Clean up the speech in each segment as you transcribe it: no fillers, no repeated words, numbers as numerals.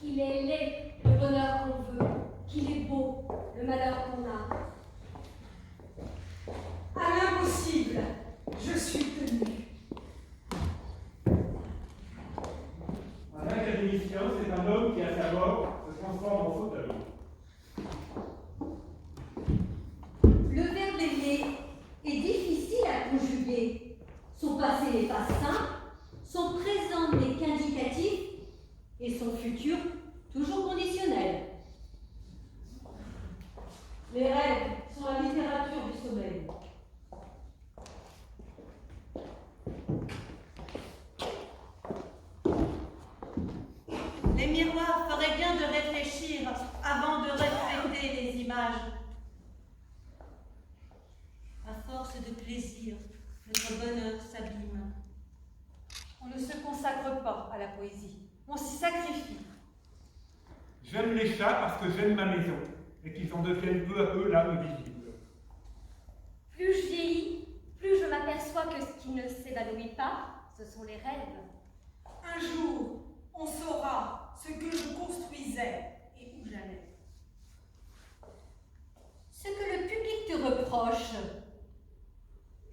qu'il est laid, le bonheur qu'on veut, qu'il est beau, le malheur qu'on a. À l'impossible, je suis tenue. Un académicien, c'est un homme qui, à sa mort, se transforme en fauteuil. Le verbe aimer est difficile à conjuguer. Son passé n'est pas simple, son présent n'est qu'indicatif et son futur toujours conditionnel. Les rêves sont la littérature du sommeil. Les miroirs feraient bien de réfléchir avant de refléter les images. À force de plaisir, notre bonheur s'abîme. On ne se consacre pas à la poésie, on s'y sacrifie. J'aime les chats parce que j'aime ma maison et qu'ils en deviennent peu à peu l'âme visible. Plus je vieillis, plus je m'aperçois que ce qui ne s'évanouit pas, ce sont les rêves. Un jour, on saura ce que je construisais et où j'allais. Ce que le public te reproche,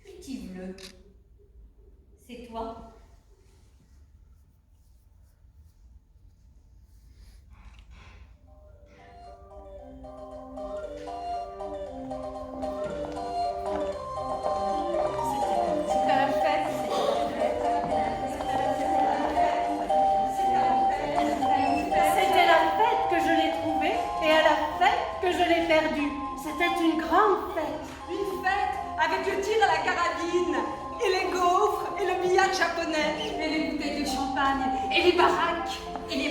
cultive-le. C'est toi. C'était une grande fête. Une fête avec le tir à la carabine, et les gaufres, et le billard japonais, et les bouteilles de champagne, et les baraques, Et les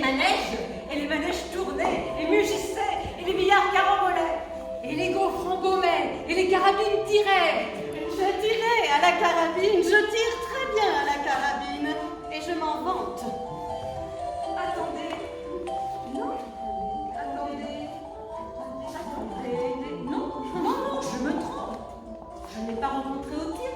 manèges tournaient, et mugissaient, et les billards carambolaient, et les gaufres embaumaient, et les carabines tiraient. Je tirais à la carabine, je tire très bien à la carabine, et je m'en vante. Attendez. Non. Attendez. Non, je me trompe. Je ne l'ai pas rencontré au tir,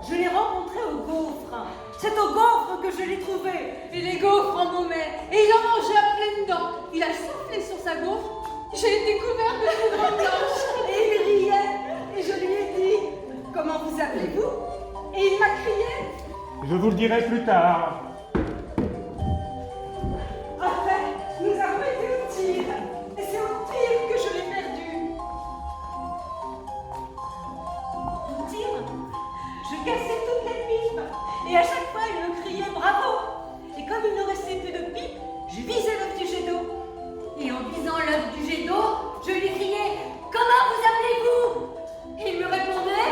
je l'ai rencontré au gaufre. C'est au gaufre que je l'ai trouvé. Et les gaufres embaumaient, et il en mangeait à pleines dents. Il a soufflé sur sa gaufre, j'ai été couverte de ses grandes blanches. Et il riait, et je lui ai dit « Comment vous appelez-vous » Et il m'a crié. Je vous le dirai plus tard. Après, nous avons été au tir, et c'est au tir que je l'ai perdu. Au tir, je cassais toutes les pipes, et à chaque fois il me criait bravo. Et comme il ne restait plus de pipes, je visais l'œuf du jet d'eau. Et en visant l'œuf du jet d'eau, je lui criais « Comment vous appelez-vous » Et il me répondait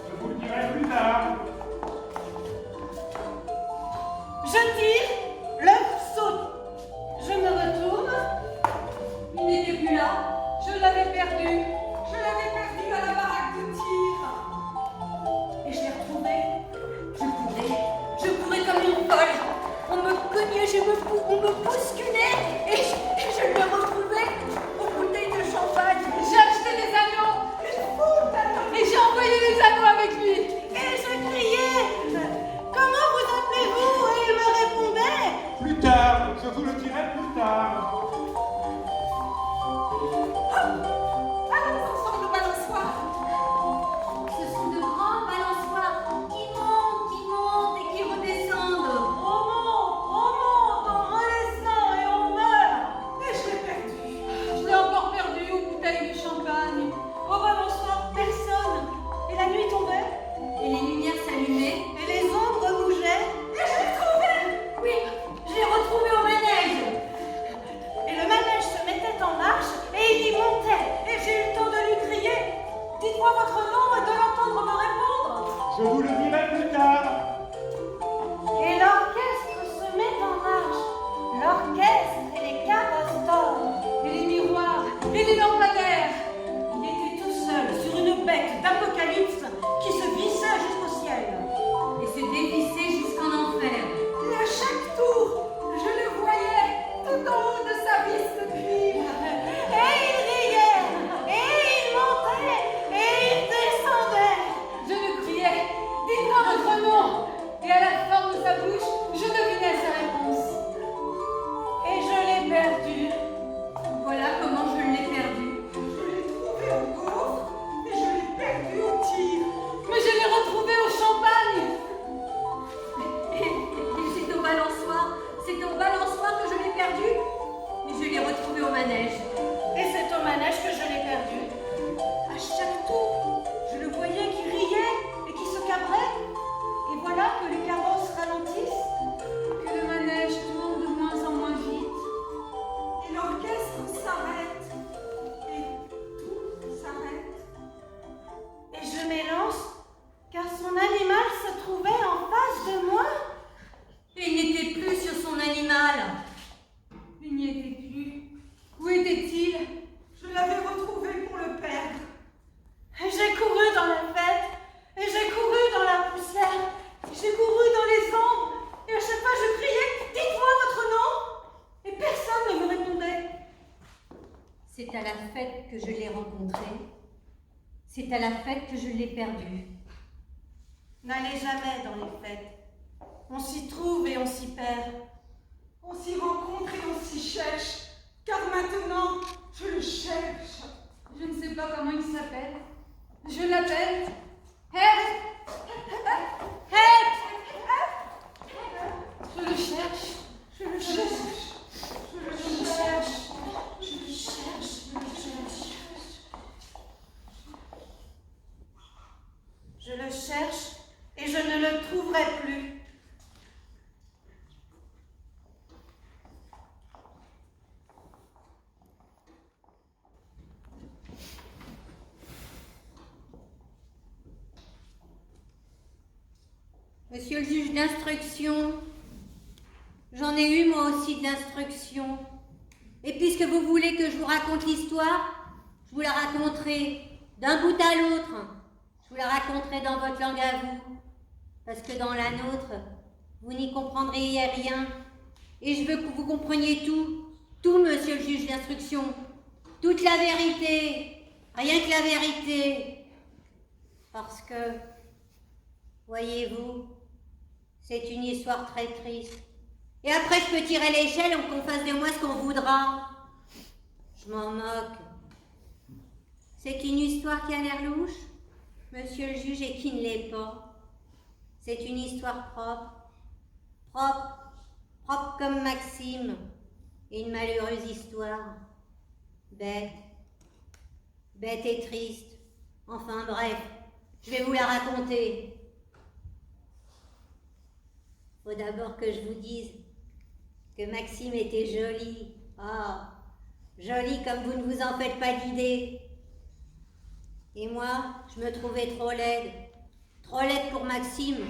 Je vous le dirai plus tard. Je tire, l'œuf saute. Je me retourne, « Il n'était plus là, Je l'avais perdu. Je l'avais perdu à la baraque de tir. et je l'ai retrouvé. je courais comme une folle. On me cognait, on me bousculait et je le retrouvais aux bouteilles de champagne. J'ai acheté des anneaux, et j'ai envoyé les anneaux avec lui. Et je criais, comment vous appelez-vous? Et il me répondait, Plus tard, je vous le dirai plus tard. Allons ensemble au balançoire. Ce sont de grands balançoires qui montent et qui redescendent. on monte, on redescend manège. Et c'est au manège que je l'ai perdu. À chaque tour, je le voyais qui riait et qui se cabrait. Et voilà que les carrosses ralentissent. Que le manège tourne de moins en moins vite. Et l'orchestre s'arrête. Et tout s'arrête. Et je m'élance, car son animal se trouvait en face de moi. Il n'était plus sur son animal. Il n'y était plus. Où était-il? Je l'avais retrouvé pour le perdre. Et j'ai couru dans la fête, et j'ai couru dans la poussière, j'ai couru dans les ombres, et à chaque fois je criais « Dites-moi votre nom !» Et personne ne me répondait. C'est à la fête que je l'ai rencontré. C'est à la fête que je l'ai perdu. N'allez jamais dans les fêtes. On s'y trouve et on s'y perd. On s'y rencontre et on s'y cherche. Car maintenant, je le cherche. Je ne sais pas comment il s'appelle. Je l'appelle. Hey! Hey! Je le cherche. Je le cherche. Je le cherche. Je le cherche, je le cherche. Je le cherche et je ne le trouverai plus. Monsieur le juge d'instruction, j'en ai eu moi aussi de l'instruction. Et puisque vous voulez que je vous raconte l'histoire, je vous la raconterai d'un bout à l'autre. Je vous la raconterai dans votre langue à vous. Parce que dans la nôtre, vous n'y comprendriez rien. Et je veux que vous compreniez tout, monsieur le juge d'instruction. Toute la vérité, rien que la vérité. Parce que, voyez-vous, c'est une histoire très triste. Et après, je peux tirer l'échelle ou qu'on fasse de moi ce qu'on voudra. Je m'en moque. C'est une histoire qui a l'air louche, monsieur le juge, et qui ne l'est pas. C'est une histoire propre comme Maxime, et une malheureuse histoire. Bête et triste. Enfin bref, je vais vous la raconter. Faut d'abord que je vous dise que Maxime était joli. Ah, joli comme vous ne vous en faites pas d'idée. Et moi, je me trouvais trop laide pour Maxime.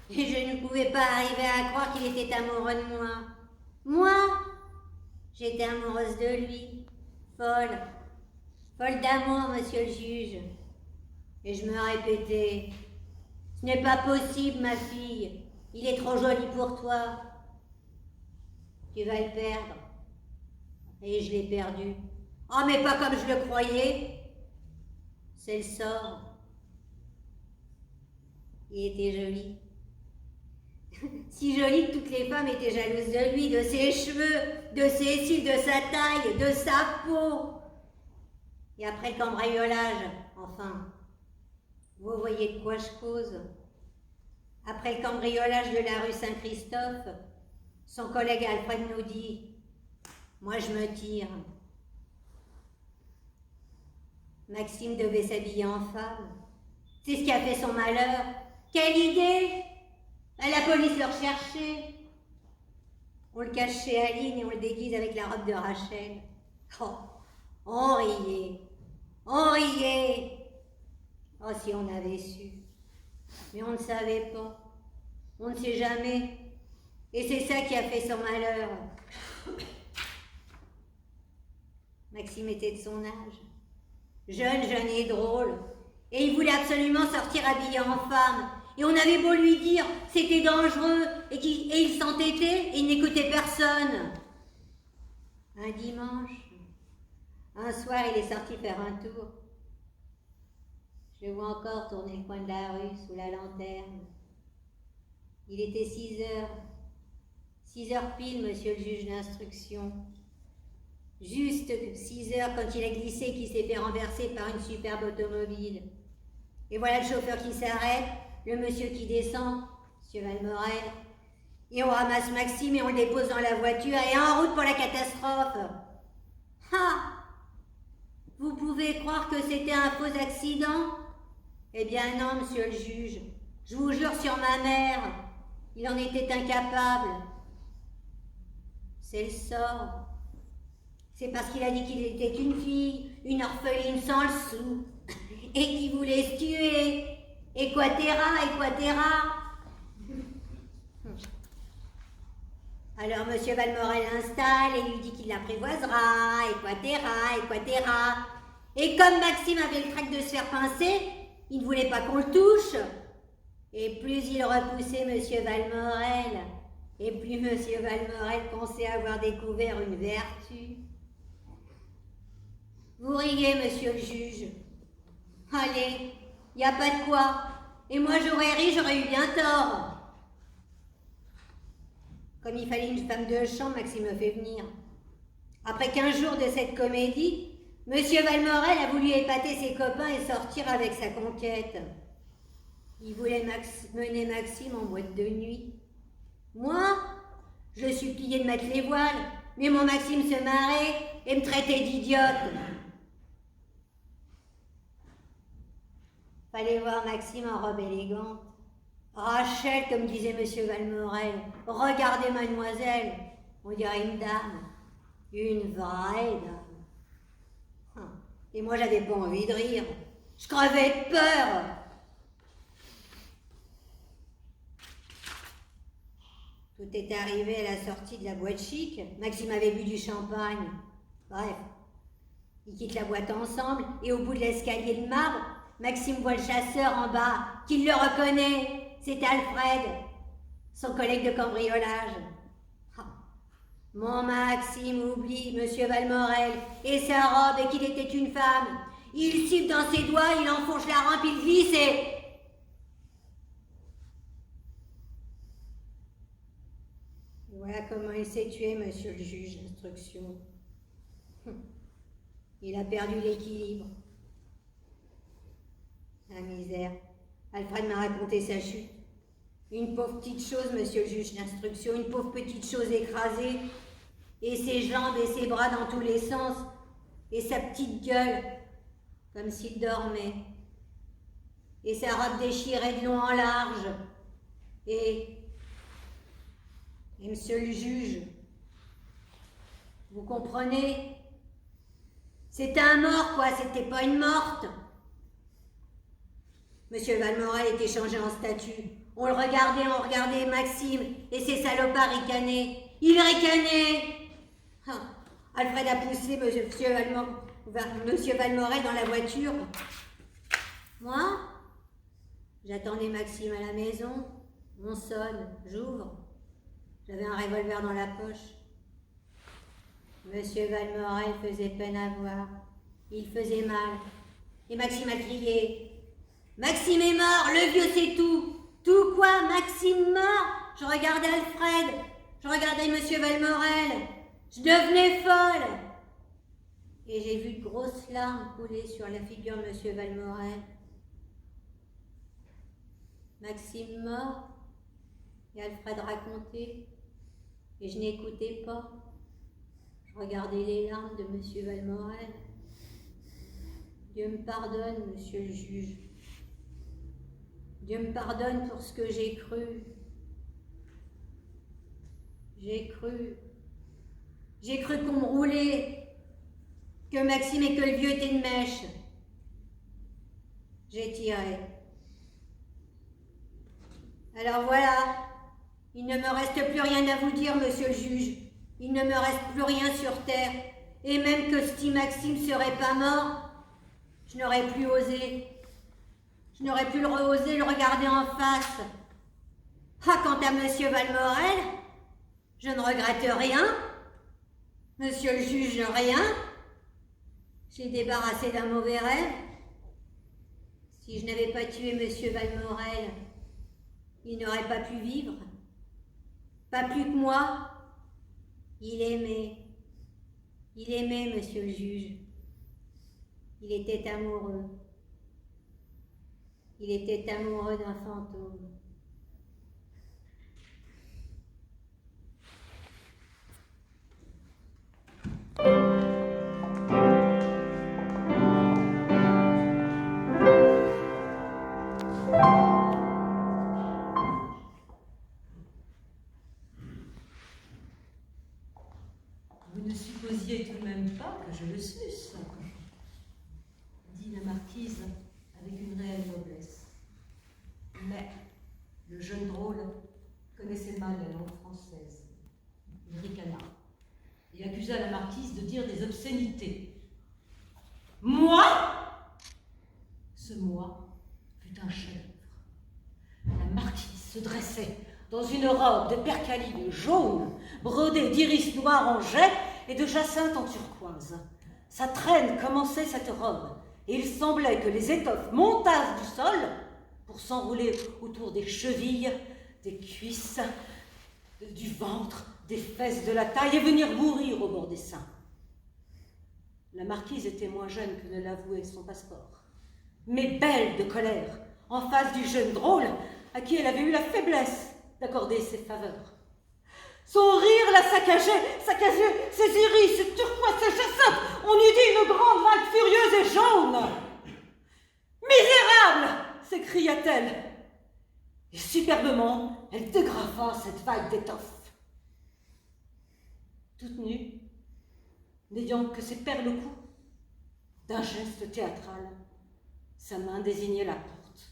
Et je ne pouvais pas arriver à croire qu'il était amoureux de moi. Moi, j'étais amoureuse de lui. Folle d'amour, monsieur le juge. Et je me répétais, ce n'est pas possible, ma fille. Il est trop joli pour toi. Tu vas le perdre. Et je l'ai perdu. Oh, mais pas comme je le croyais. C'est le sort. Il était joli. Si joli que toutes les femmes étaient jalouses de lui, de ses cheveux, de ses cils, de sa taille, de sa peau. Et après le cambriolage, enfin, vous voyez de quoi je cause. Après le cambriolage de la rue Saint-Christophe, son collègue Alfred nous dit « Moi je me tire ». Maxime devait s'habiller en femme. C'est ce qui a fait son malheur. Quelle idée! La police le recherchait. On le cache chez Aline et on le déguise avec la robe de Rachel. Oh, on riait. Oh, si on avait su. Mais on ne savait pas. On ne sait jamais. Et c'est ça qui a fait son malheur. Maxime était de son âge. Jeune et drôle. Et il voulait absolument sortir habillé en femme. Et on avait beau lui dire c'était dangereux et il s'entêtait et il n'écoutait personne. Un dimanche, un soir, il est sorti faire un tour. Je le vois encore tourner le coin de la rue sous la lanterne. Il était 6 heures. 6 heures pile, monsieur le juge d'instruction. Juste 6 heures quand il a glissé et qu'il s'est fait renverser par une superbe automobile. Et voilà le chauffeur qui s'arrête, le monsieur qui descend, monsieur Valmorel, et on ramasse Maxime et on le dépose dans la voiture et en route pour la catastrophe. pouvez croire que c'était un faux accident? Eh bien non, monsieur le juge. Je vous jure sur ma mère, il en était incapable. C'est le sort. C'est parce qu'il a dit qu'il était une fille, une orpheline sans le sou, et qu'il voulait se tuer. Equatera, Equatera. Alors monsieur Valmorel l'installe et lui dit qu'il l'apprivoisera, Equatera, Equatera. Et comme Maxime avait le trac de se faire pincer, il ne voulait pas qu'on le touche. Et plus il repoussait monsieur Valmorel, et plus monsieur Valmorel pensait avoir découvert une vertu. Vous riez, monsieur le juge. Allez, y a pas de quoi. Et moi j'aurais ri, j'aurais eu bien tort. Comme il fallait une femme de chambre, Maxime me fait venir. Après 15 jours de cette comédie, monsieur Valmorel a voulu épater ses copains et sortir avec sa conquête. Il voulait mener Maxime en boîte de nuit. Moi, je le suppliais de mettre les voiles, mais mon Maxime se marrait et me traitait d'idiote. Fallait voir Maxime en robe élégante. Rachel, comme disait monsieur Valmorel, regardez mademoiselle, on dirait une dame, une vraie dame. Et moi j'avais pas envie de rire, je crevais de peur. Tout est arrivé à la sortie de la boîte chic. Maxime avait bu du champagne. Bref, ils quittent la boîte ensemble et au bout de l'escalier de marbre, Maxime voit le chasseur en bas, qu'il le reconnaît. C'est Alfred, son collègue de cambriolage. Mon Maxime oublie monsieur Valmorel et sa robe et qu'il était une femme. Il siffle dans ses doigts, il enfourche la rampe, il glisse et... Voilà comment il s'est tué, monsieur le juge d'instruction. Il a perdu l'équilibre. La misère. Alfred m'a raconté sa chute. Une pauvre petite chose, monsieur le juge d'instruction, une pauvre petite chose écrasée, et ses jambes et ses bras dans tous les sens, et sa petite gueule, comme s'il dormait, et sa robe déchirée de long en large, et monsieur le juge, vous comprenez? C'était un mort, quoi, c'était pas une morte. Monsieur Valmorel était changé en statue. On le regardait, on regardait Maxime et ses salopards ricanaient. Il ricanait. Alfred a poussé monsieur Valmorel dans la voiture. Moi, j'attendais Maxime à la maison. On sonne, j'ouvre. J'avais un revolver dans la poche. Monsieur Valmorel faisait peine à voir. Il faisait mal. Et Maxime a crié. Maxime est mort, le vieux c'est tout. Tout quoi, Maxime mort? Je regardais Alfred, je regardais monsieur Valmorel, je devenais folle. Et j'ai vu de grosses larmes couler sur la figure de monsieur Valmorel. Maxime mort, et Alfred racontait, et je n'écoutais pas. Je regardais les larmes de monsieur Valmorel. Dieu me pardonne, monsieur le juge. Dieu me pardonne pour ce que j'ai cru. J'ai cru qu'on me roulait, que Maxime et que le vieux étaient une mèche. J'ai tiré. Alors voilà, il ne me reste plus rien à vous dire, monsieur le juge. Il ne me reste plus rien sur terre. Et même que si Maxime serait pas mort, je n'aurais plus osé. Je n'aurais plus osé le regarder en face. Quant à monsieur Valmorel, je ne regrette rien. Monsieur le juge, rien. J'ai débarrassé d'un mauvais rêve. Si je n'avais pas tué monsieur Valmorel, il n'aurait pas pu vivre. Pas plus que moi. Il aimait, monsieur le juge. Il était amoureux. Il était amoureux d'un fantôme. je le suce, dit la marquise avec une réelle noblesse. Mais le jeune drôle connaissait mal la langue française. Il ricana et accusa la marquise de dire des obscénités. Moi? Ce moi fut un chef-d'œuvre. La marquise se dressait dans une robe de percaline jaune, brodée d'iris noirs en jet et de jacinthe en turquoise. Sa traîne commençait cette robe, et il semblait que les étoffes montassent du sol pour s'enrouler autour des chevilles, des cuisses, du ventre, des fesses, de la taille, et venir mourir au bord des seins. La marquise était moins jeune que ne l'avouait son passeport, mais belle de colère, en face du jeune drôle à qui elle avait eu la faiblesse d'accorder ses faveurs. Son rire la saccagait ses iris, ses turquoises, ses jacintes. On eût dit une grande vague furieuse et jaune. « Misérable !» s'écria-t-elle. Et superbement, elle dégrafa cette vague d'étoffe. Toute nue, n'ayant que ses perles au cou, d'un geste théâtral, sa main désignait la porte.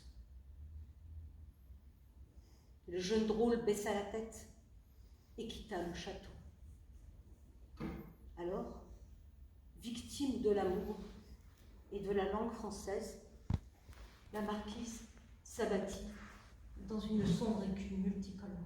Le jeune drôle baissa la tête et quitta le château. Alors, victime de l'amour et de la langue française, la marquise s'abattit dans une sombre écume multicolore.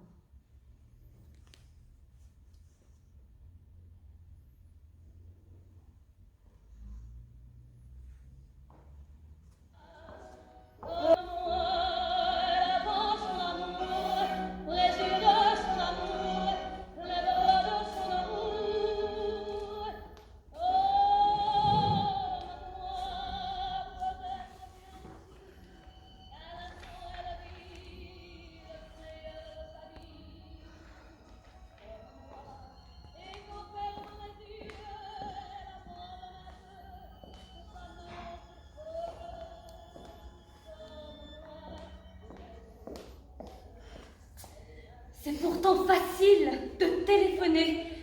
C'est pourtant facile de téléphoner,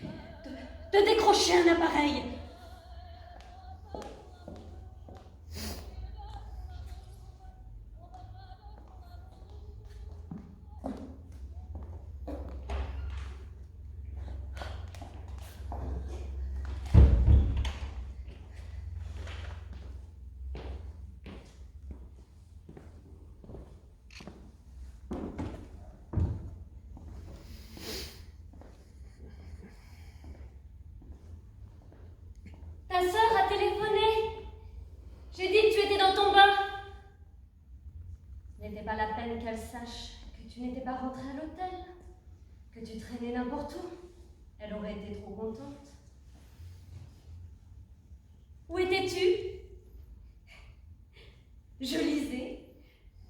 de décrocher un appareil. Ta sœur a téléphoné. J'ai dit que tu étais dans ton bain. Ce n'était pas la peine qu'elle sache que tu n'étais pas rentrée à l'hôtel, que tu traînais n'importe où. Elle aurait été trop contente. Où étais-tu? Je lisais.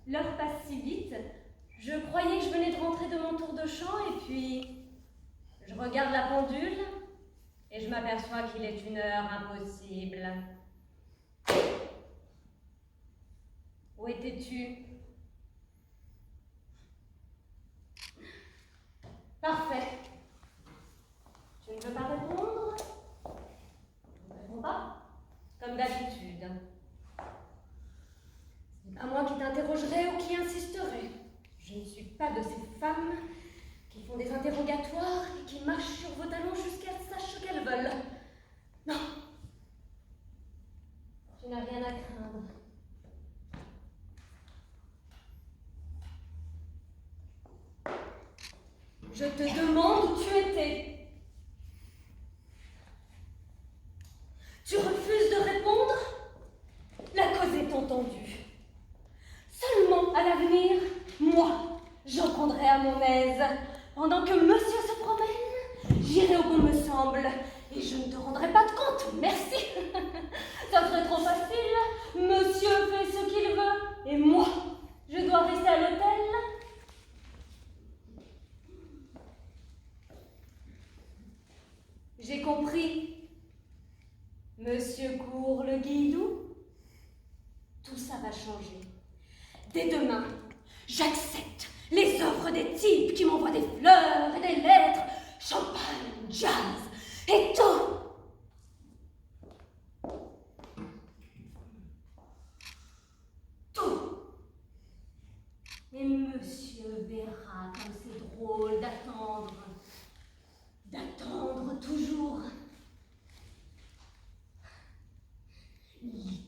L'heure passe si vite. Je croyais que je venais de rentrer de mon tour de chant et puis je regarde la pendule. Et je m'aperçois qu'il est une heure impossible. Où étais-tu? Parfait. Tu ne veux pas répondre? Tu ne réponds pas? Comme d'habitude. Ce n'est pas moi qui t'interrogerai ou qui insisterai. Je ne suis pas de ces femmes qui font des interrogatoires et qui marchent sur vos talons jusqu'à ce qu'elles sachent ce qu'elles veulent. Non. Tu n'as rien à craindre. Je te demande où tu étais. Tu refuses de répondre? La cause est entendue. Seulement à l'avenir, moi, j'en prendrai à mon aise. Pendant que monsieur se promène, j'irai où bon me semble. Et je ne te rendrai pas de compte, merci. Ça serait trop facile. Monsieur fait ce qu'il veut. Et moi, je dois rester à l'hôtel. J'ai compris. Monsieur court le guidou. Tout ça va changer. Dès demain, j'accepte les offres des types qui m'envoient des fleurs et des lettres, champagne, jazz et tout. Monsieur verra comme c'est drôle d'attendre. D'attendre toujours. Lis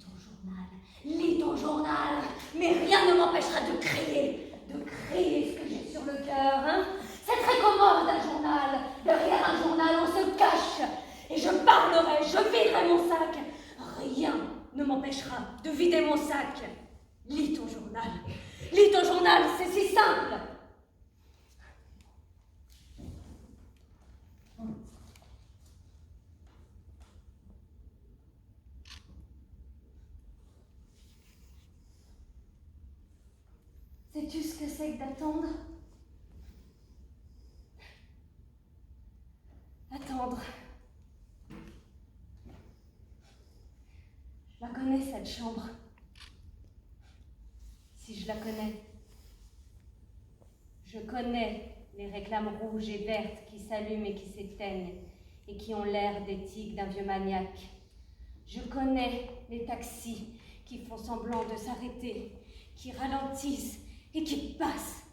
ton journal, mais rien ne m'empêchera de crier ce que j'ai sur le cœur, hein. C'est très commode un journal, derrière un journal on se cache, et je parlerai, je viderai mon sac, rien ne m'empêchera de vider mon sac. Lis ton journal, c'est si simple. Sais-tu ce que c'est que d'attendre? Attendre. Je la connais, cette chambre. Si je la connais. Je connais les réclames rouges et vertes qui s'allument et qui s'éteignent et qui ont l'air des tiques d'un vieux maniaque. Je connais les taxis qui font semblant de s'arrêter, qui ralentissent et qui passent,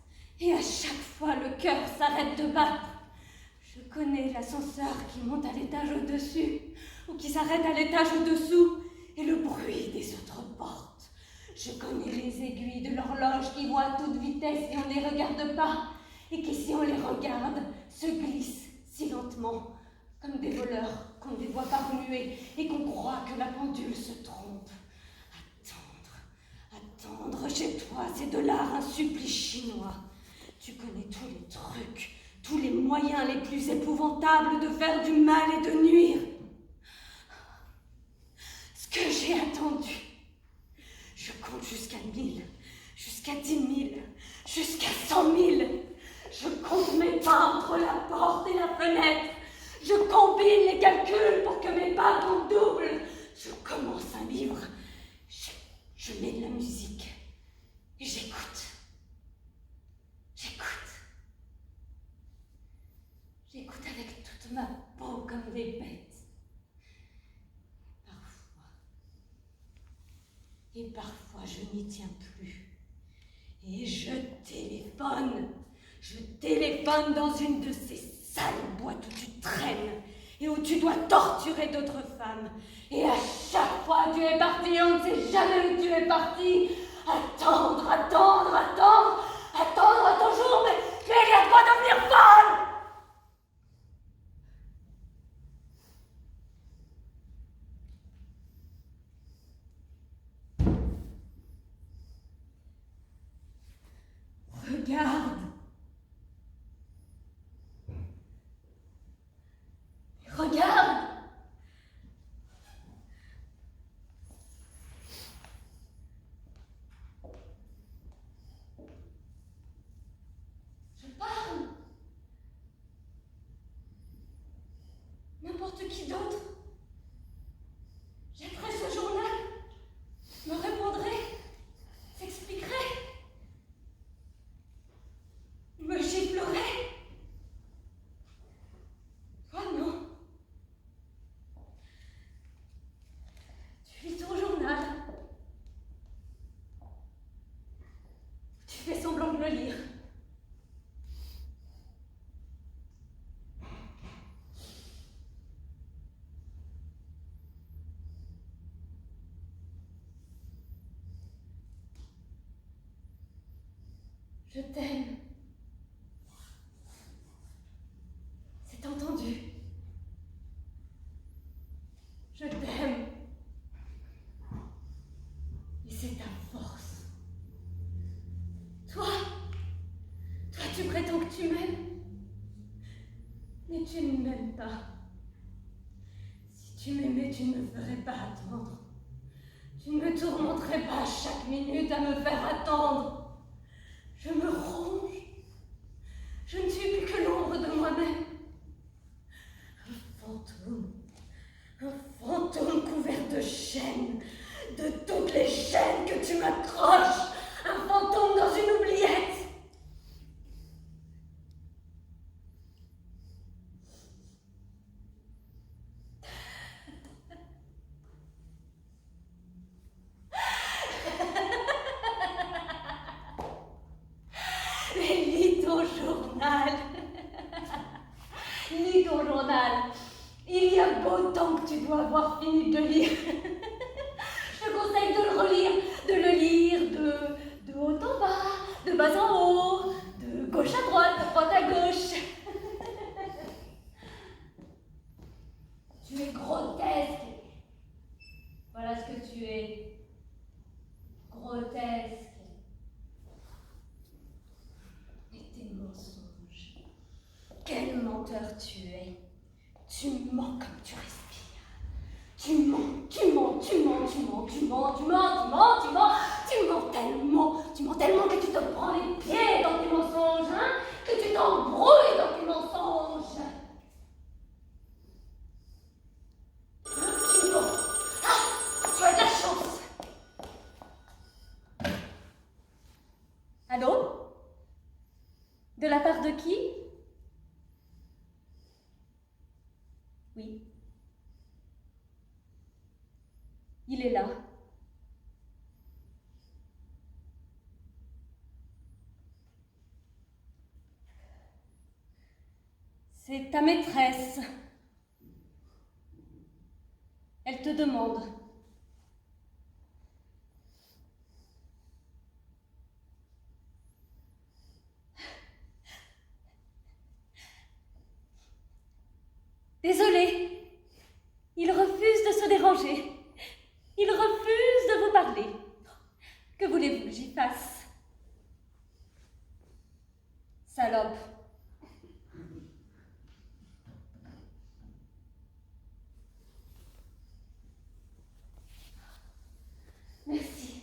et à chaque fois le cœur s'arrête de battre. Je connais l'ascenseur qui monte à l'étage au-dessus, ou qui s'arrête à l'étage au-dessous, et le bruit des autres portes. Je connais les aiguilles de l'horloge qui vont à toute vitesse et on ne les regarde pas, et qui, si on les regarde, se glissent si lentement, comme des voleurs qu'on ne les voit pas remuer, et qu'on croit que la pendule se trompe. Attendre chez toi, c'est de l'art un supplice chinois. Tu connais tous les trucs, tous les moyens les plus épouvantables de faire du mal et de nuire. Ce que j'ai attendu, je compte jusqu'à 1000, jusqu'à 10 000, jusqu'à 100 000. Je compte mes pas entre la porte et la fenêtre. Je combine les calculs pour que mes pas comptent double. Je commence un livre. Je mets de la musique et j'écoute. J'écoute avec toute ma peau comme des bêtes. Et parfois je n'y tiens plus. Et je téléphone. Je téléphone dans une de ces sales boîtes où tu traînes et où tu dois torturer d'autres femmes. Et à chaque fois tu es parti, on ne sait jamais où tu es parti. Attendre toujours, mais il n'y a pas devenir folle. Regarde. Je parle. N'importe qui d'autre jetterait ce journal, me répondrait, s'expliquerait, me giflerait. Toi, non. Tu lis ton journal. Tu fais semblant de le lire. Je t'aime. C'est entendu. Je t'aime. Et c'est ta force. Toi, tu prétends que tu m'aimes. Mais tu ne m'aimes pas. Si tu m'aimais, tu ne me ferais pas attendre. Tu ne me tourmenterais pas chaque minute à me faire attendre. Je me ronge. Je ne suis plus que l'ombre de moi-même. Un fantôme couvert de chaînes, de toutes les chaînes que tu m'accroches. Un fantôme dans une oubliette. tu es. Grotesque. Et tes mensonges. Quel menteur tu es. Tu mens comme tu respires. Tu mens, tu mens, tu mens, tu mens, tu mens, tu mens, tu mens, tu mens, tu mens tellement que tu te prends les pieds dans tes mensonges, hein, que tu t'embrouilles dans tes mensonges. Tu mens. Ah, tu as de la chance. Allô? De la part de qui? Oui. Il est là. C'est ta maîtresse. Elle te demande. Désolée. Il refuse de se déranger. Il refuse de vous parler. Que voulez-vous que j'y fasse? Salope. Merci.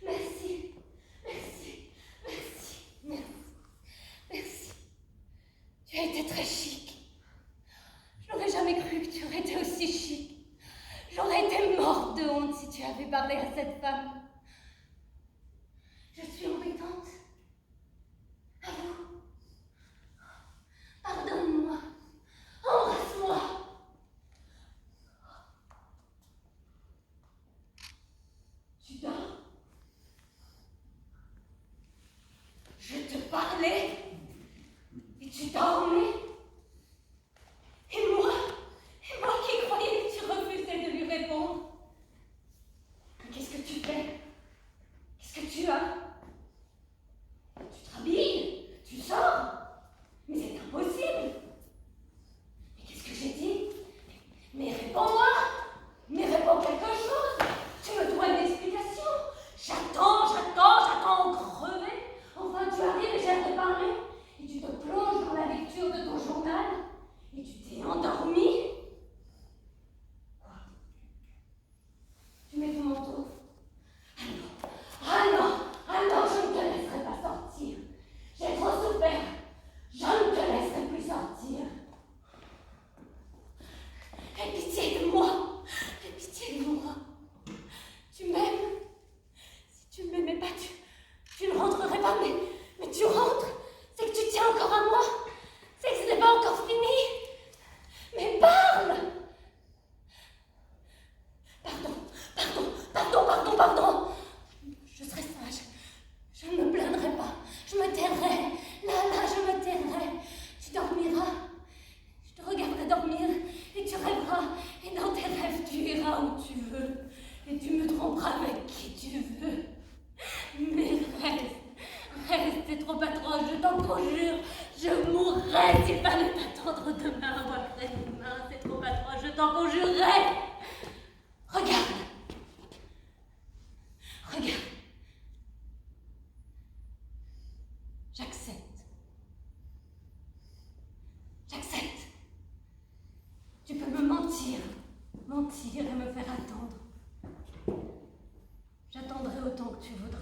Merci. Merci. Merci. Merci. Merci. Tu as été très chic. Je n'aurais jamais cru que tu aurais été aussi chic. J'aurais été morte de honte si tu avais parlé à cette femme. Je suis embêtante. À vous. Pardonne-moi. Embrasse-moi. Tu dors? Je te parlais et tu dormais. Et moi qui croyais que tu refusais de lui répondre. Mais qu'est-ce que tu fais? Qu'est-ce que tu as? Tu te rhabilles? Tu sors? Mais c'est impossible. Mais qu'est-ce que j'ai dit? Mais réponds-moi! Mais réponds quelque chose! Tu me dois une explication! J'attends crever! Enfin, tu arrives et j'aime te parler. Et tu te plonges dans la lecture de ton journal. Et tu t'es endormi? Quoi? Tu mets ton manteau? Ah non, je ne te laisserai pas sortir. J'ai trop souffert. Je ne te laisserai plus sortir. Aie pitié de moi. Aie pitié de moi. Tu m'aimes? Si tu ne m'aimais pas, tu ne rentrerais pas, mais tu rentres. C'est que tu tiens encore à moi. C'est que ce n'est pas encore fini. Mais parle! Pardon. Je serai sage. Je ne me plaindrai pas. Je me tairai. Là, je me tairai. Tu dormiras. Je te regarderai dormir et tu rêveras. Et dans tes rêves, tu iras où tu veux. Et tu me tromperas avec qui tu veux. Mais reste, c'est trop atroce, je t'en conjure. Je mourrai s'il fallait t'attendre demain ou après-demain. C'est trop atroce, je t'en conjurerai. Regarde. J'accepte. Tu peux me mentir et me faire attendre. J'attendrai autant que tu voudras.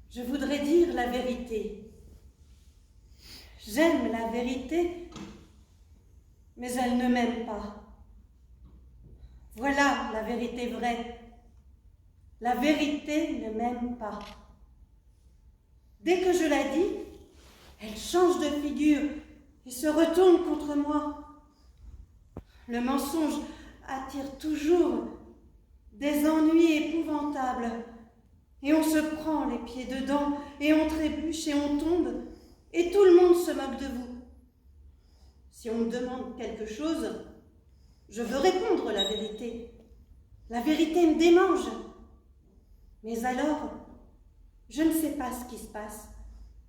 Je voudrais dire la vérité. J'aime la vérité, mais elle ne m'aime pas. Voilà la vérité vraie. La vérité ne m'aime pas. Dès que je la dis, elle change de figure et se retourne contre moi. Le mensonge attire toujours des ennuis épouvantables et on se prend les pieds dedans et on trébuche et on tombe et tout le monde se moque de vous. Si on me demande quelque chose, je veux répondre la vérité. La vérité me démange. Mais alors, je ne sais pas ce qui se passe.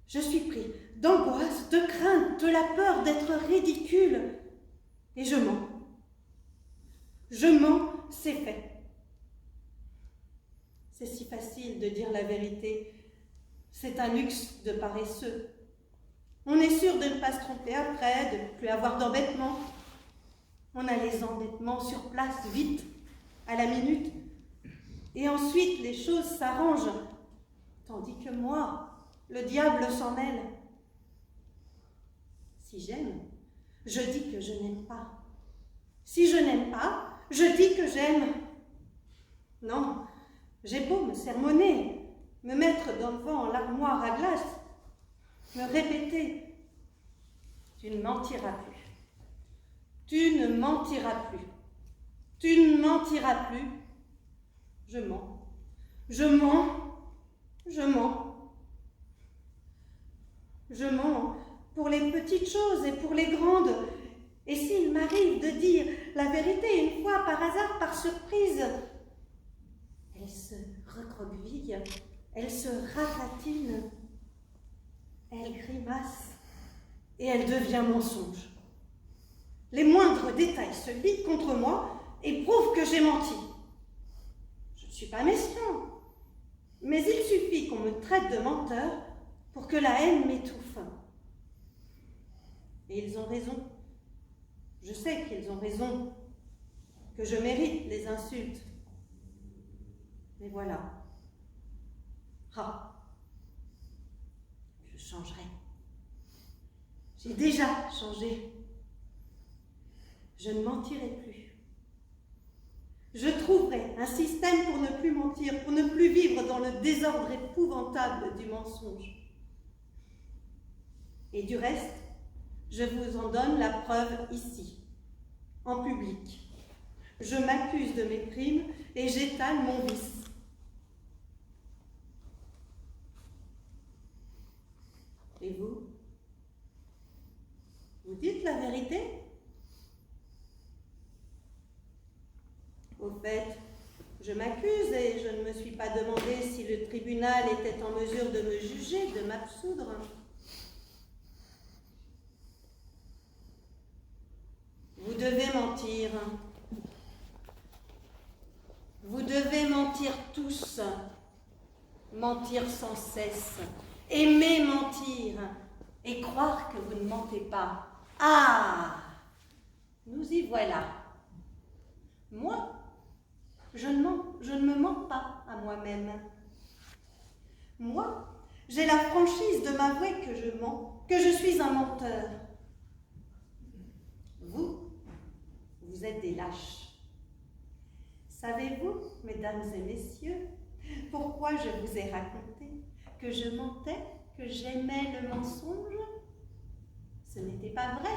Je suis pris d'angoisse, de crainte, de la peur d'être ridicule. Et je mens. Je mens, c'est fait. C'est si facile de dire la vérité. C'est un luxe de paresseux. On est sûr de ne pas se tromper après, de ne plus avoir d'embêtements. On a les embêtements sur place, vite, à la minute. Et ensuite, les choses s'arrangent. Tandis que moi, le diable s'en mêle. Si j'aime, je dis que je n'aime pas. Si je n'aime pas, je dis que j'aime. Non, j'ai beau me sermonner, me mettre devant l'armoire à glace, me répéter, tu ne mentiras plus. Tu ne mentiras plus. Tu ne mentiras plus. Je mens. Je mens. Je mens. Je mens pour les petites choses et pour les grandes. Et s'il m'arrive de dire la vérité une fois par hasard, par surprise, elle se recroqueville, elle se ratatine, elle grimace et elle devient mensonge. Les moindres détails se lient contre moi et prouvent que j'ai menti. Je ne suis pas méchant, mais il suffit qu'on me traite de menteur pour que la haine m'étouffe. Et ils ont raison. Je sais qu'ils ont raison, que je mérite les insultes. Mais voilà. Ah, je changerai. J'ai déjà changé. Je ne mentirai plus. Je trouverai un système pour ne plus mentir, pour ne plus vivre dans le désordre épouvantable du mensonge. Et du reste, je vous en donne la preuve ici, en public. Je m'accuse de mes crimes et j'étale mon vice. Et vous? Vous dites la vérité? Au fait, je m'accuse et je ne me suis pas demandé si le tribunal était en mesure de me juger, de m'absoudre. Vous devez mentir. Vous devez mentir tous. Mentir sans cesse. Aimer mentir et croire que vous ne mentez pas. Ah! Nous y voilà. Moi, je ne me mens pas à moi-même. Moi, j'ai la franchise de m'avouer que je mens, que je suis un menteur. Vous êtes des lâches. Savez-vous, mesdames et messieurs, pourquoi je vous ai raconté que je mentais, que j'aimais le mensonge? Ce n'était pas vrai.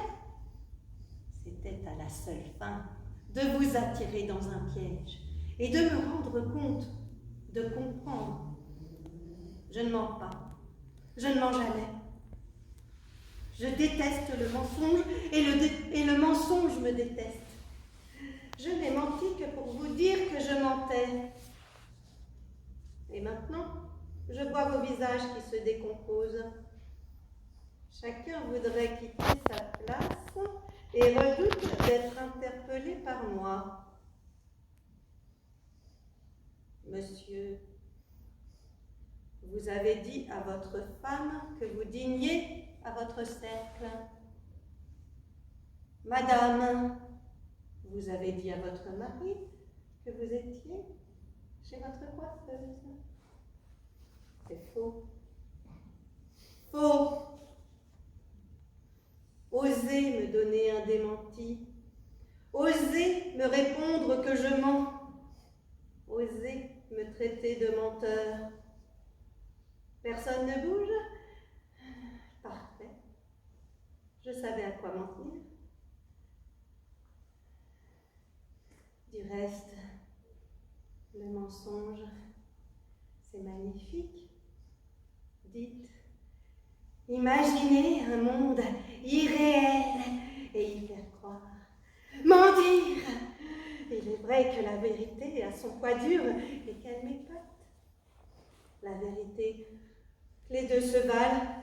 C'était à la seule fin de vous attirer dans un piège et de me rendre compte, de comprendre. Je ne mens pas. Je ne mens jamais. Je déteste le mensonge et le mensonge me déteste. Je n'ai menti que pour vous dire que je mentais. Et maintenant, je vois vos visages qui se décomposent. Chacun voudrait quitter sa place et redoute d'être interpellé par moi. Monsieur, vous avez dit à votre femme que vous dîniez à votre cercle. Madame, vous avez dit à votre mari que vous étiez chez votre coiffeuse. C'est faux. Faux. Osez me donner un démenti. Osez me répondre que je mens. Osez me traiter de menteur. Personne ne bouge? Parfait. Je savais à quoi m'en tenir. Du reste, le mensonge, c'est magnifique. Dites, imaginez un monde irréel et y faire croire. Mentir! Il est vrai que la vérité a son poids dur et qu'elle m'épate. La vérité, les deux se valent.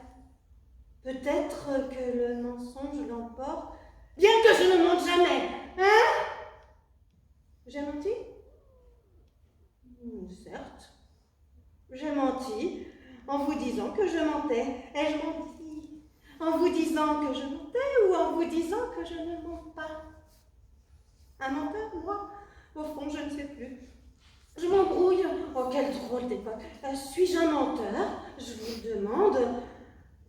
Peut-être que le mensonge l'emporte, bien que je ne mente jamais. Hein? J'ai menti? Certes. J'ai menti en vous disant que je mentais. Ai-je menti en vous disant que je mentais ou en vous disant que je ne mens pas? Un menteur, moi? Au fond, je ne sais plus. Je m'embrouille. Oh, quelle drôle d'époque. Suis-je un menteur? Je vous le demande.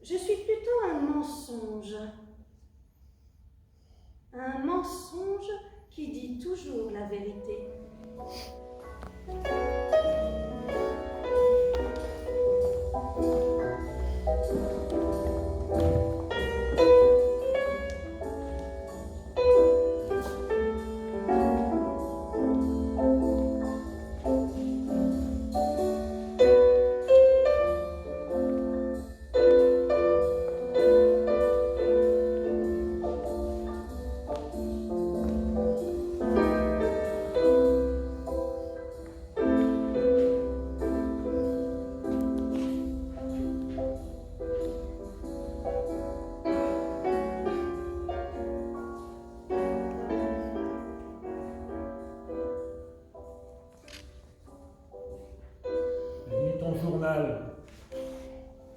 Je suis plutôt un mensonge. Un mensonge qui dit toujours la vérité.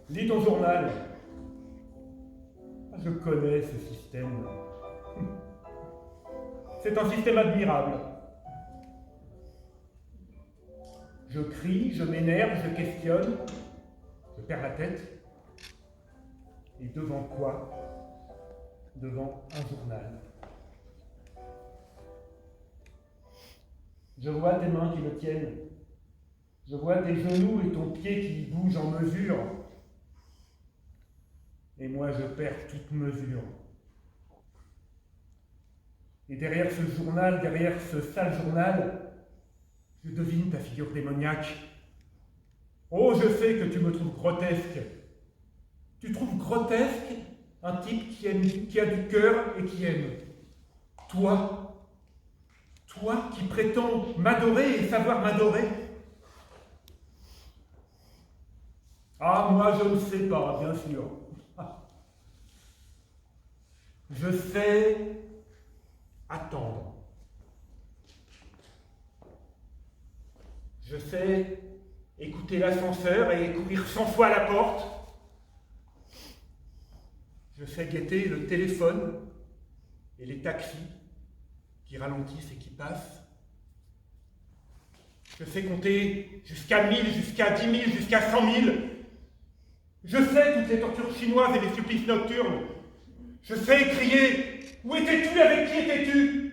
Lis ton journal. Je connais ce système. C'est un système admirable. Je crie, je m'énerve, je questionne, je perds la tête. Et devant quoi? Devant un journal. Je vois tes mains qui me tiennent. Je vois tes genoux et ton pied qui bougent en mesure. Et moi, je perds toute mesure. Et derrière ce journal, derrière ce sale journal, je devine ta figure démoniaque. Oh, je sais que tu me trouves grotesque. Tu trouves grotesque un type qui a du cœur et qui aime. Toi qui prétends m'adorer et savoir m'adorer. Ah, moi, je ne sais pas, bien sûr. Je sais attendre. Je sais écouter l'ascenseur et courir 100 fois à la porte. Je sais guetter le téléphone et les taxis qui ralentissent et qui passent. Je sais compter jusqu'à 1000, jusqu'à 10 000, jusqu'à 100 000. Je sais toutes les tortures chinoises et les supplices nocturnes. Je sais crier « Où étais-tu? Avec qui étais-tu »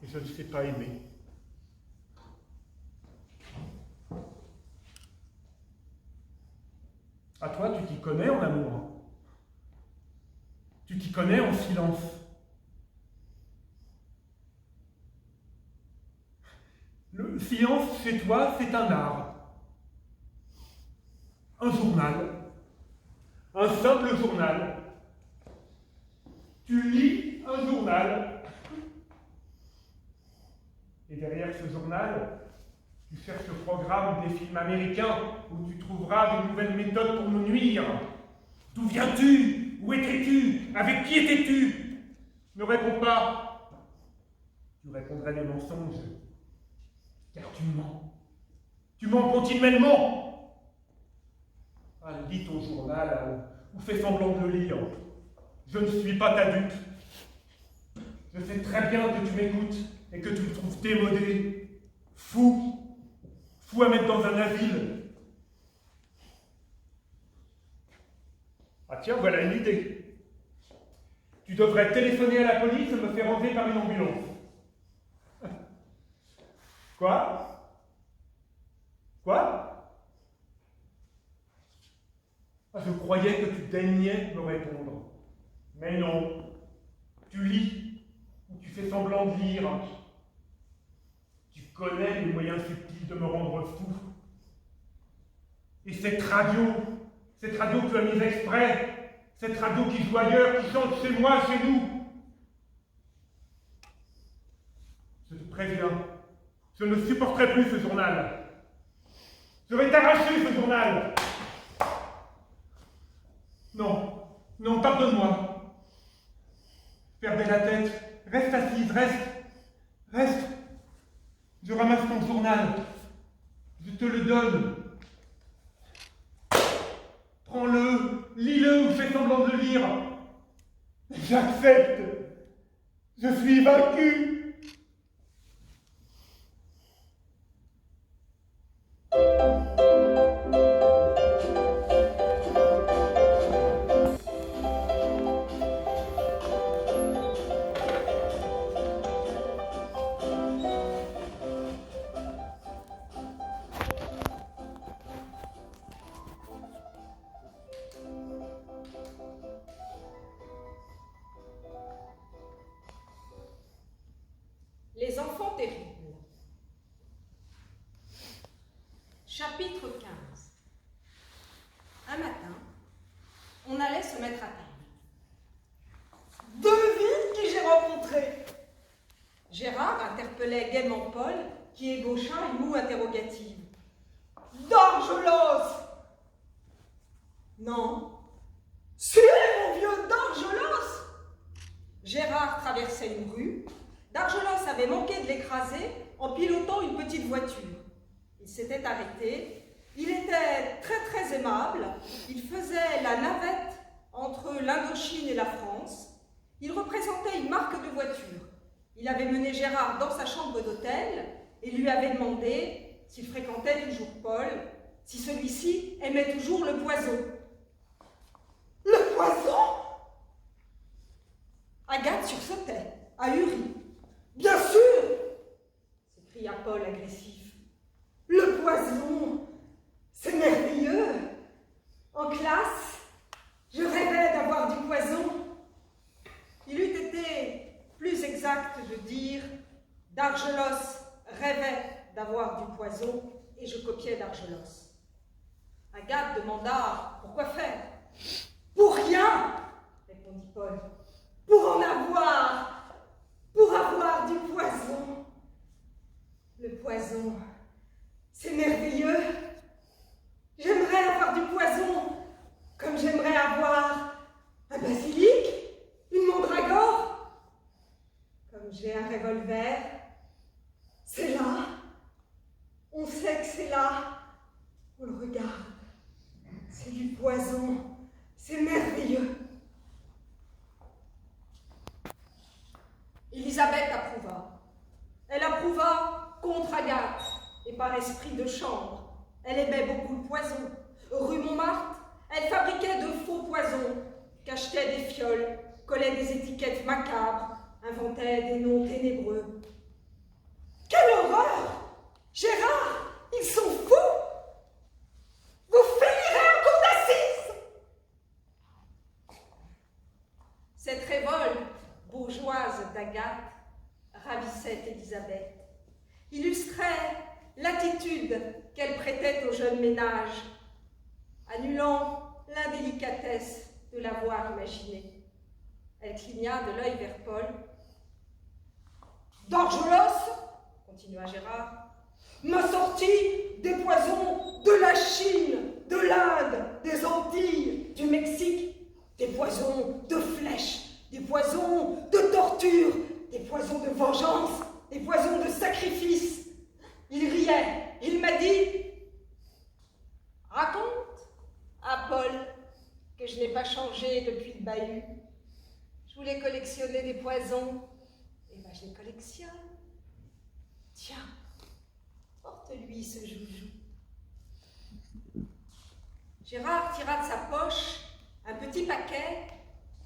Et je ne sais pas aimer. À toi, tu t'y connais en amour. Tu t'y connais en silence. Le silence, chez toi, c'est un art. Un journal. Un simple journal. Tu lis un journal. Et derrière ce journal, tu cherches le programme des films américains où tu trouveras de nouvelles méthodes pour nous nuire. D'où viens-tu? Où étais-tu? Avec qui étais-tu? Ne réponds pas. Tu répondrais des mensonges. Car tu mens. Tu mens continuellement. Ah, lis ton journal ou fais semblant de le lire. Je ne suis pas ta dupe. Je sais très bien que tu m'écoutes et que tu me trouves démodé, fou fou à mettre dans un asile. Ah tiens, voilà une idée. Tu devrais téléphoner à la police et me faire enlever par une ambulance. Quoi? Quoi? Ah, je croyais que tu daignais me répondre. Mais non. Tu lis, ou tu fais semblant de lire. Tu connais les moyens subtils de me rendre fou. Et cette radio que tu as mise exprès, cette radio qui joue ailleurs, qui chante chez moi, chez nous. Je te préviens, je ne supporterai plus ce journal. Je vais t'arracher ce journal. Non, non, pardonne-moi. Perdez la tête, reste assise, reste. Je ramasse ton journal, je te le donne. Prends-le, lis-le ou fais semblant de lire. J'accepte. Je suis vaincu. Les enfants terribles. Chapitre 15. Un matin, on allait se mettre à table. Devine qui j'ai rencontré. Gérard interpellait gaiement Paul, qui ébaucha une moue interrogative. Dargelos! Non. C'est mon vieux Dargelos! Gérard traversait une rue. Dargelos avait manqué de l'écraser en pilotant une petite voiture. Il s'était arrêté. Il était très aimable. Il faisait la navette entre l'Indochine et la France. Il représentait une marque de voiture. Il avait mené Gérard dans sa chambre d'hôtel et lui avait demandé s'il fréquentait toujours Paul, si celui-ci aimait toujours le poison. Le poison? Agathe sursautait, ahurie. Bien sûr! S'écria Paul agressif. Le poison, c'est merveilleux. En classe, je rêvais d'avoir du poison. Il eût été plus exact de dire Dargelos rêvait d'avoir du poison et je copiais Dargelos. Agathe demanda pourquoi faire. Pour rien, répondit Paul. Pour en avoir. Pour avoir du poison. Le poison, c'est merveilleux. J'aimerais avoir du poison, comme j'aimerais avoir un basilic, une mandragore. Comme j'ai un revolver, c'est là. On sait que c'est là. On le regarde. C'est du poison. C'est merveilleux. Élisabeth approuva. Elle approuva contre Agathe et par esprit de chambre. Elle aimait beaucoup le poison. Rue Montmartre, elle fabriquait de faux poisons, cachetait des fioles, collait des étiquettes macabres, inventait des noms ténébreux. Quelle horreur! Gérard, ils sont fous! Vous finirez en cour d'assises! Cette révolte bourgeoise d'Agathe ravissait Élisabeth, illustrait l'attitude qu'elle prêtait au jeune ménage, annulant l'indélicatesse de l'avoir imaginé. Elle cligna de l'œil vers Paul. Dargelos, continua Gérard, m'a sorti des poisons de la Chine, de l'Inde, des Antilles, du Mexique, des poisons de flèches, des poisons de torture, des poisons de vengeance, des poisons de sacrifice. Il riait. Il m'a dit « Raconte à Paul que je n'ai pas changé depuis le bahut. Je voulais collectionner des poisons. Et ben je les collectionne. Tiens, porte lui ce joujou. Gérard tira de sa poche un petit paquet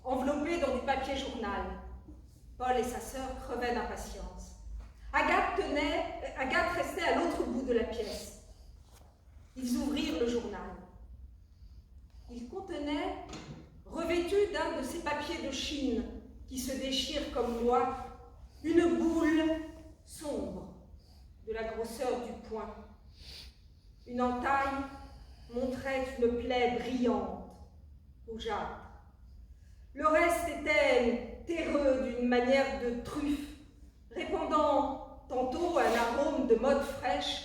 enveloppé dans du papier journal. Paul et sa sœur crevaient d'impatience. Agathe restait à l'autre bout de la pièce. Ils ouvrirent le journal. Il contenait, revêtu d'un de ces papiers de Chine qui se déchirent comme l'oie, une boule sombre de la grosseur du poing. Une entaille montrait une plaie brillante, rougeâtre. Le reste était terreux d'une manière de truffe, répandant tantôt un arôme de motte fraîche,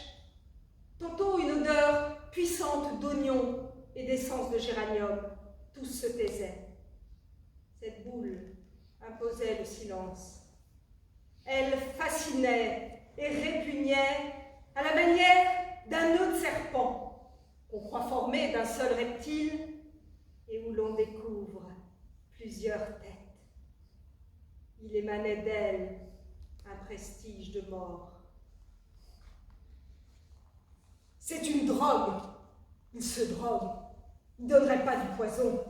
tantôt une odeur puissante d'oignon et d'essence de géranium. Tous se taisaient. Cette boule imposait le silence. Elle fascinait et répugnait à la manière d'un nœud de serpent qu'on croit formé d'un seul reptile et où l'on découvre plusieurs têtes. Il émanait d'elle un prestige de mort. C'est une drogue. Il se drogue. Il ne donnerait pas du poison.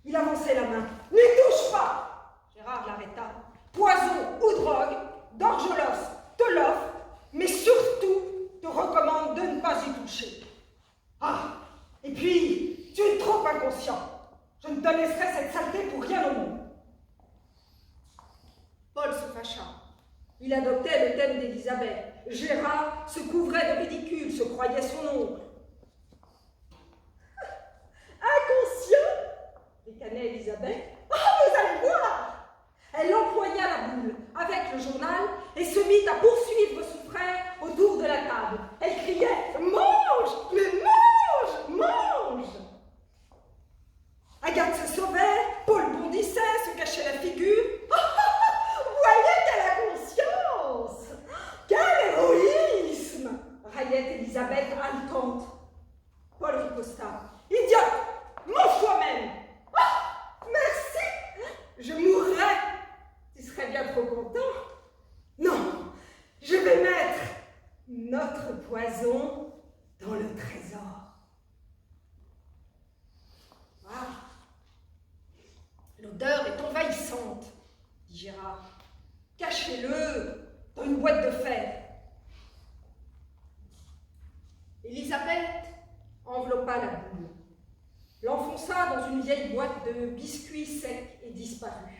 Il avançait la main. N'y touche pas! Gérard l'arrêta. Poison ou drogue, Dorgelos te l'offre, mais surtout te recommande de ne pas y toucher. Ah, et puis, tu es trop inconscient. Je ne te laisserai cette saleté pour rien au monde. Paul se fâcha. Il adoptait le thème d'Élisabeth. Gérard se couvrait de ridicule, se croyait son oncle. Inconscient, ricanait Élisabeth. Ah, vous allez voir! Elle empoigna la boule avec le journal et se mit à poursuivre son frère autour de la table. Elle criait « Mange! Mais mange! Mange !» Agathe se sauvait, Paul bondissait, se cachait la figure. Voyez qu'elle a conscience! Quel héroïsme! Raillait Élisabeth haletante. Paul riposta. Idiote! Mange toi-même! Ah! Merci! Je mourrais! Tu serais bien trop content. Non, je vais mettre notre poison dans le trésor. Ah, l'odeur est envahissante, dit Gérard. Cachez-le dans une boîte de fer. Élisabeth enveloppa la boule, l'enfonça dans une vieille boîte de biscuits secs et disparut.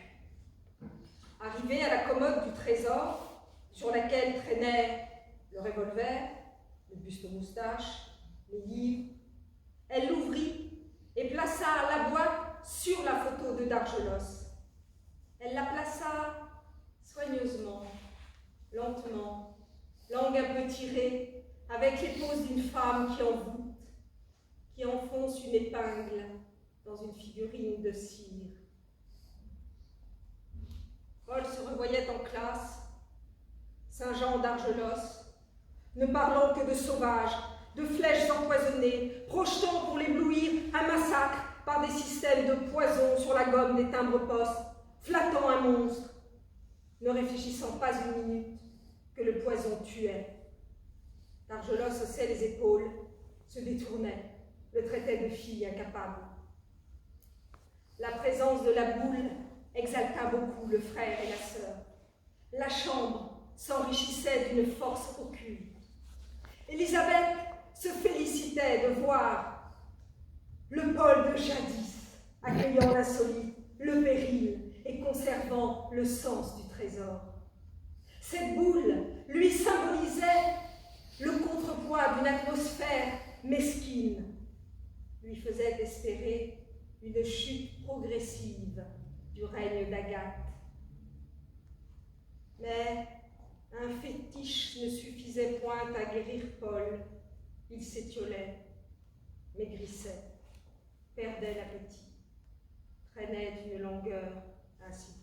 Arrivée à la commode du trésor, sur laquelle traînait le revolver, le buste-moustache, les livres, elle l'ouvrit et plaça la boîte sur la photo de Dargelos. Elle la plaça soigneusement, lentement, langue un peu tirée, avec les poses d'une femme qui envoûte, qui enfonce une épingle dans une figurine de cire. Paul se revoyait en classe, Saint-Jean d'Argelos, ne parlant que de sauvages, de flèches empoisonnées, projetant pour l'éblouir un massacre par des systèmes de poison sur la gomme des timbres-poste, flattant un monstre, ne réfléchissant pas une minute que le poison tuait. Dargelos haussait les épaules, se détournait, le traitait de fille incapable. La présence de la boule exalta beaucoup le frère et la sœur. La chambre s'enrichissait d'une force occulte. Élisabeth se félicitait de voir le Paul de jadis, accueillant l'insolite, le péril et conservant le sens du trésor. Cette boule lui symbolisait le contrepoids d'une atmosphère mesquine, lui faisait espérer une chute progressive du règne d'Agathe. Mais un fétiche ne suffisait point à guérir Paul. Il s'étiolait, maigrissait, perdait l'appétit, traînait d'une langueur insipide.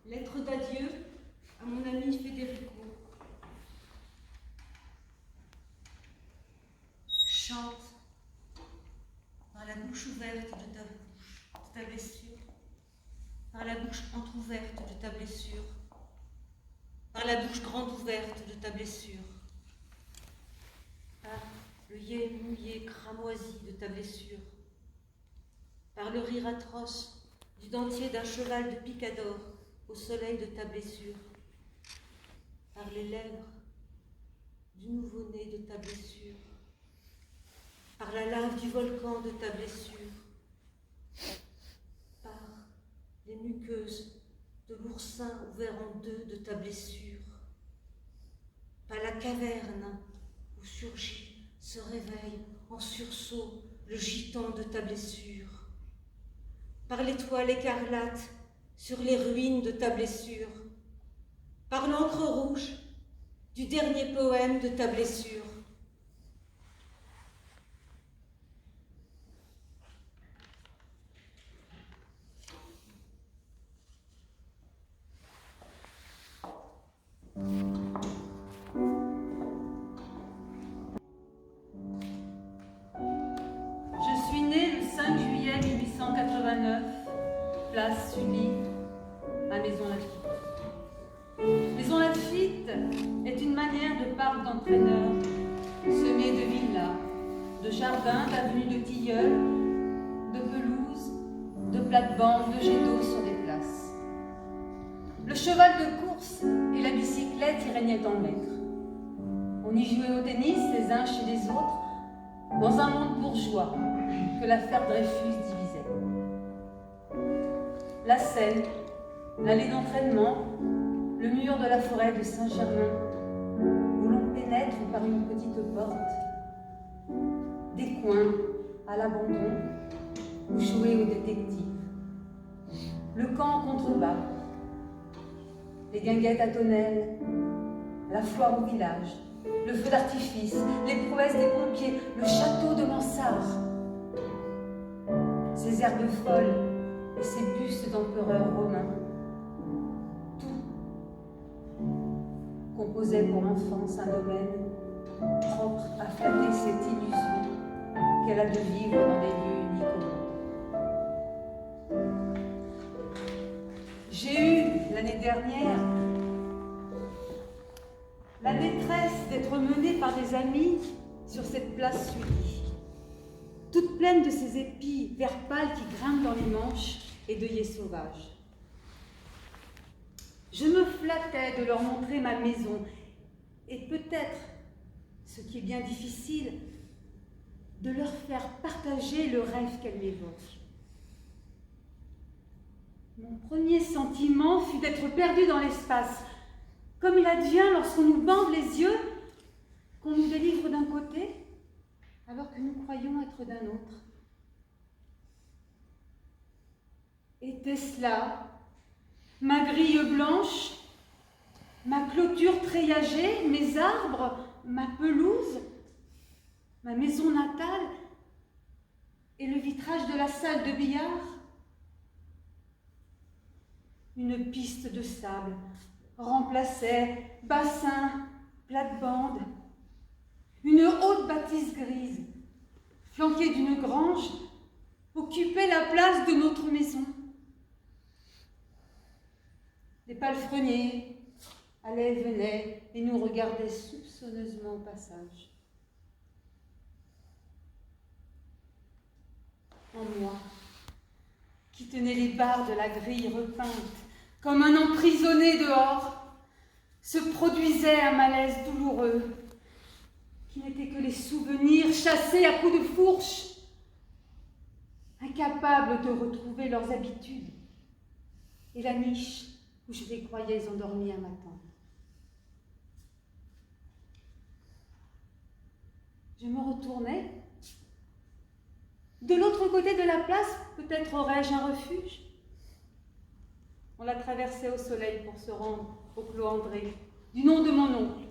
Lettre d'adieu à mon ami Federico. chante par la bouche ouverte de ta blessure, par la bouche entr'ouverte de ta blessure, par la bouche grande ouverte de ta blessure, par le yé mouillé cramoisi de ta blessure, par le rire atroce du dentier d'un cheval de picador au soleil de ta blessure, par les lèvres du nouveau-né de ta blessure, par la lave du volcan de ta blessure, par les muqueuses de l'oursin ouvert en deux de ta blessure, par la caverne où surgit, se réveille en sursaut le gitan de ta blessure, par l'étoile écarlate sur les ruines de ta blessure, par l'encre rouge du dernier poème de ta blessure. Je suis née le 5 juillet 1889, place Sully, à Maison Lafitte. Maison Lafitte est une manière de parc d'entraîneurs, semée de villas, de jardins, d'avenues de tilleuls, de pelouses, de plates-bandes, de jets d'eau sur des places. Le cheval de course et la bicyclette y régnaient en maître. On y jouait au tennis les uns chez les autres, dans un monde bourgeois que l'affaire Dreyfus divisait. La Seine, l'allée d'entraînement, le mur de la forêt de Saint-Germain, où l'on pénètre par une petite porte, des coins à l'abandon, où jouer aux détectives, le camp en contrebas, les guinguettes à tonnelles, la foire au village, le feu d'artifice, les prouesses des pompiers, le château de Mansart, ces herbes folles et ces bustes d'empereurs romains, tout composait pour l'enfance un domaine propre à flatter cette illusion qu'elle a de vivre dans des lieux uniques au monde. J'ai eu l'année dernière la détresse d'être menée par des amis sur cette place Sully, toute pleine de ces épis vert pâle qui grimpent dans les manches et d'œillets sauvages. Je me flattais de leur montrer ma maison et peut-être, ce qui est bien difficile, de leur faire partager le rêve qu'elle m'évoque. Mon premier sentiment fut d'être perdu dans l'espace, comme il advient lorsqu'on nous bande les yeux, qu'on nous délivre d'un côté, alors que nous croyons être d'un autre. Était-ce là ma grille blanche, ma clôture treillagée, mes arbres, ma pelouse, ma maison natale et le vitrage de la salle de billard? Une piste de sable remplaçait bassin, plate-bande, une haute bâtisse grise, flanquée d'une grange, occupait la place de notre maison. Les palefreniers allaient et venaient et nous regardaient soupçonneusement au passage. En moi, qui tenait les barres de la grille repeinte, comme un emprisonné dehors, se produisait un malaise douloureux, qui n'était que les souvenirs chassés à coups de fourche, incapables de retrouver leurs habitudes, et la niche où je les croyais endormis à m'attendre. Je me retournais. De l'autre côté de la place, peut-être aurais-je un refuge. On la traversait au soleil pour se rendre au Clos André, du nom de mon oncle.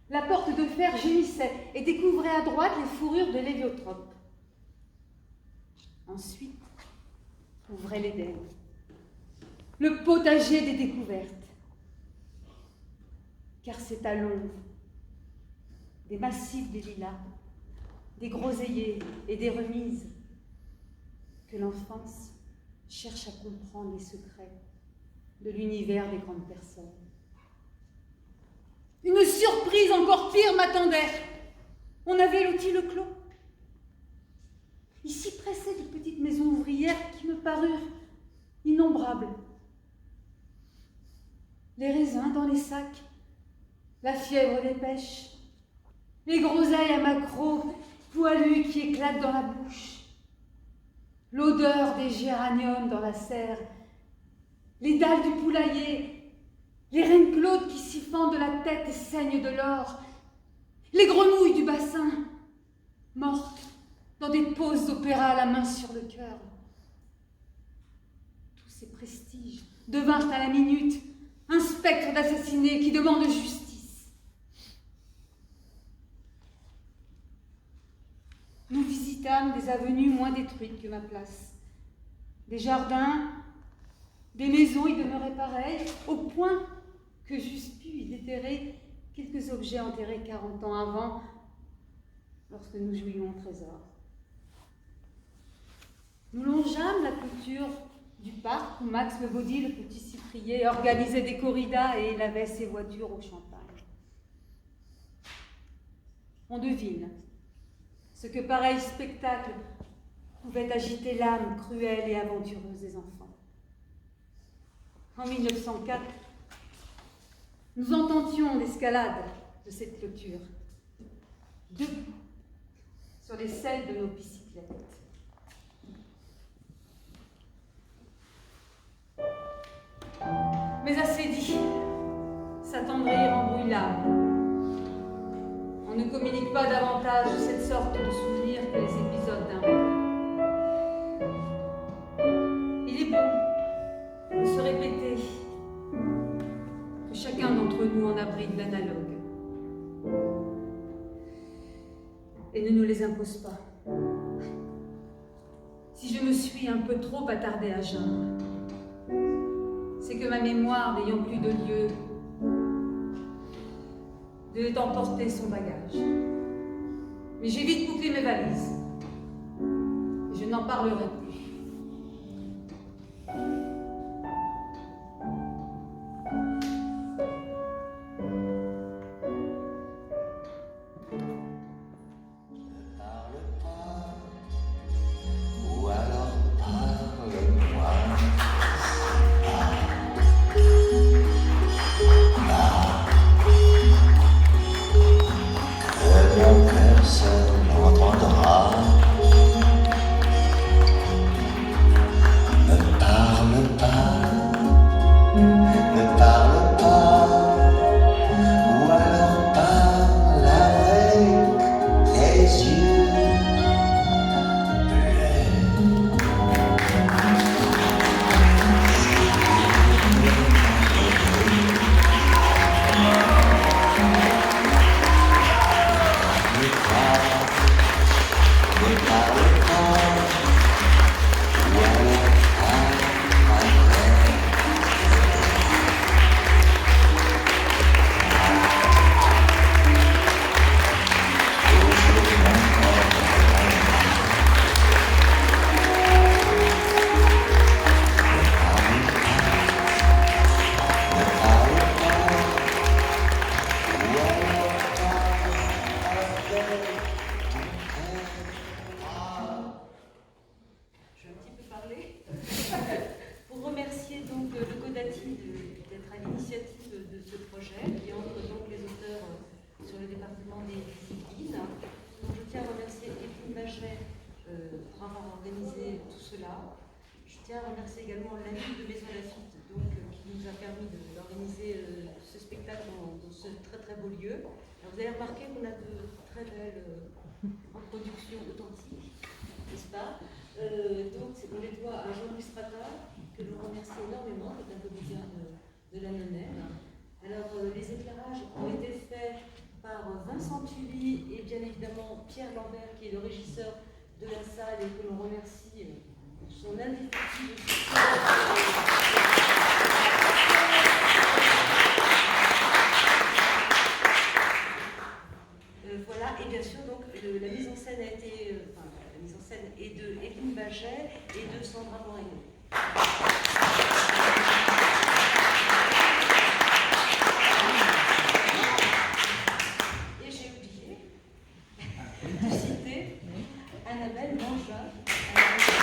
La porte de fer gémissait et découvrait à droite les fourrures de l'héliotrope. Ensuite, ouvrait l'Éden, le potager des découvertes. Car c'est à l'ombre des massifs des lilas, des groseilliers et des remises, que l'enfance cherche à comprendre les secrets de l'univers des grandes personnes. Une surprise encore pire m'attendait. On avait loti le clos. Ici pressaient de petites maisons ouvrières qui me parurent innombrables. Les raisins dans les sacs, la fièvre des pêches, les groseilles à maquereaux poilus qui éclatent dans la bouche, l'odeur des géraniums dans la serre, les dalles du poulailler, les reines claudes qui s'y fendent de la tête et saignent de l'or, les grenouilles du bassin, mortes dans des pauses d'opéra à la main sur le cœur. Tous ces prestiges devinrent à la minute un spectre d'assassiné qui demande justice. Nous visitâmes des avenues moins détruites que ma place. Des jardins, des maisons y demeuraient pareilles, au point que j'eusse pu y déterrer quelques objets enterrés 40 ans avant, lorsque nous jouions au trésor. Nous longeâmes la clôture du parc où Max Le Baudy, le petit cyprier, organisait des corridas et lavait ses voitures au champagne. On devine ce que pareil spectacle pouvait agiter l'âme cruelle et aventureuse des enfants. En 1904, nous entendions l'escalade de cette clôture, debout sur les selles de nos bicyclettes. Mais assez dit, s'attendrir embrouille l'âme. On ne communique pas davantage de cette sorte de souvenirs que les épisodes d'un rêve. Il est bon de se répéter que chacun d'entre nous en abrite l'analogue et ne nous les impose pas. Si je me suis un peu trop attardée à geindre, c'est que ma mémoire, n'ayant plus de lieu, devait emporter son bagage. Mais j'ai vite bouclé mes valises. Et je n'en parlerai plus. Je tiens à remercier également l'ami de Maison Lafitte qui nous a permis d'organiser ce spectacle dans ce très très beau lieu. Alors, vous avez remarqué qu'on a de très belles productions authentiques, n'est-ce pas? Donc on les doit à Jean-Louis Strata, que l'on remercie énormément, qui est un comédien de la Nonnaine. Alors les éclairages ont été faits par Vincent Tully et bien évidemment Pierre Lambert, qui est le régisseur de la salle et que l'on remercie pour son indéfectible Voilà, et bien sûr, donc, la mise en scène a été, la mise en scène est de Éline Baget et de Sandra Moreno. Et j'ai oublié de citer Annabelle Mangin.